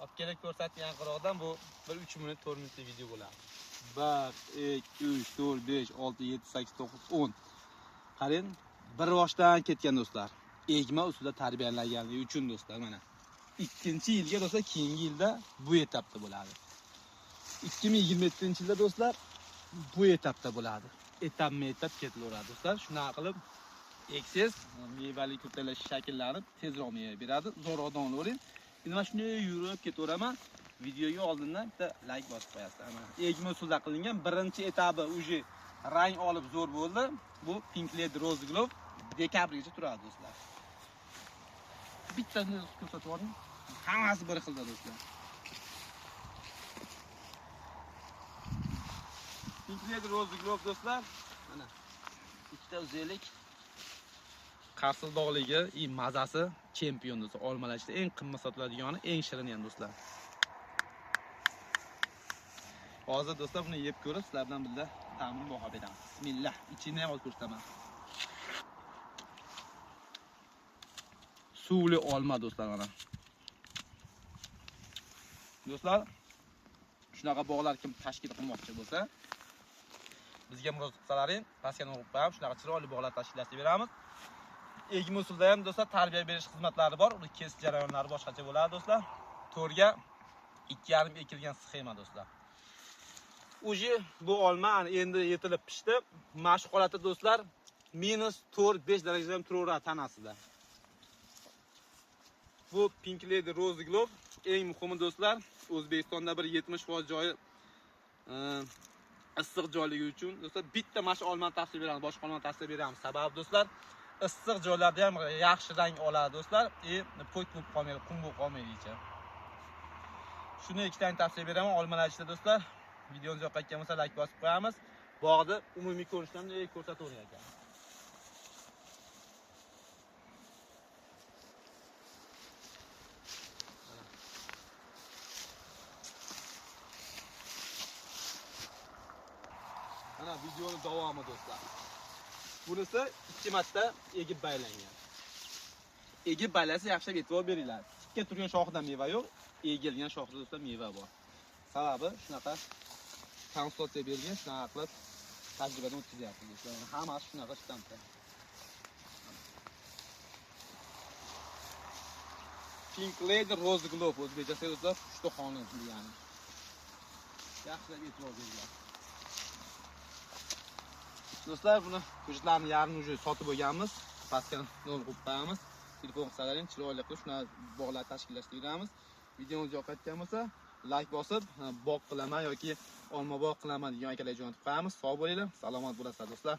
Olib kelib ko'rsatgan qirog'idan bu 3 minut 4 minutlik video bo'ladi. 1 2 3 4 5 6 7 8 9 10. Qarang, bir boshdan ketgan do'stlar. Egma ustida tarbiyalanganligi uchun do'stlar mana. Ikkinchi yilga do'stlar, keyingi yilda bu etapda bo'ladi. 2027-yilda do'stlar bu etapda bo'ladi. Etap ketilaveradi do'stlar. Shunaqa qilib eksiz mevali kurtalar shakllanib tezroq meva beradi. Zo'roq donlavering. Endi mana shunday yurib ketaveraman. Videoga oldindan bitta like bosib qo'yasiz. Mana egma usulda qilingan birinchi etabi уже rang olib zo'r bo'ldi. Bu Pink Lady Rose Glow dekabrgacha turadi do'stlar. Bittasini ko'rsatib yuboring. Hammasi bir xilda do'stlar. Pink Lady Rose Glow do'stlar. Mana ikkita o'zalik qarsildorligi, mazasi chempion do'stlar. Olmalashda eng qimmat sotiladigani, eng shirin ham do'stlar. Hozir do'stlar buni yeb ko'rib, sizlar bilan birga ta'mini baho beramiz. Bismillah. Ichini ham olib ko'rsataman. Suvli olma do'stlar mana. Do'stlar, shunaqa bog'lar kim tashkil qilmoqchi bo'lsa, bizga murojaat qilsalaring, pastga qo'yib qo'yamiz. Shunaqa chiroyli bog'lar tashkillashtirib beramiz. Egma usulda ham do'stlar tarbiya berish xizmatlari bor. Uni kesish jarayonlari boshqacha bo'ladi do'stlar. To'rga 2,5 ekilgan sxema do'stlar. Uji bu olma endi yetilib pishdi. Mashq holati do'stlar -4-5 darajada ham turaveradi tanasida. Bu Pink Lady Rose Glow eng muhimi do'stlar, O'zbekistonda bir 70% joyi issiq joyligi uchun do'stlar bitta mash olmani tavsiya beramiz, boshqa olmani tavsiya beramiz. Sababi do'stlar, issiq joylarda ham yaxshi rang oladi do'stlar, po'k bo'lib qolmaydi, qum bo'lib qolmaydi ichi. Shuni ikkitani tavsiya beraman olmalar ichida do'stlar. Videomiz yoqqan bo'lsa like bosib qo'yamiz. Bog'ni umumiy ko'rinishdan ko'rsatavering ekan. Mana videoning davomi do'stlar. Bunisi 2 marta egib baylangan. Egib baylasa yaxshilab e'tibor beringlar. Tikka turgan shoxidan meva yo'q, egilgan shoxda do'stlar meva bor. Sababi shunaqa konsultatsiya bergan, shunaqa qilib tajribadan o'tkazyapmiz do'stlar. Hammasi shunaqa shtampda. Pink Lady Rose Glow o'zbekcha do'stlar, uchta xonim degani. Yaxshilab e'tibor beringlar. Do'stlar, buni ko'chatlarni yarmi уже sotib bo'lganmiz. Pastga nomer qo'yib qo'yamiz. Telefon qilsalaring chiroyli qilib shuna bog'lar tashkillashtiramiz. Videomiz yoqqan bo'lsa, like bosib, bog' qilaman yoki olma bog' qilaman degan akalarga jo'natib qo'yamiz. Sog' bo'linglar, salomat bo'lasizlar do'stlar.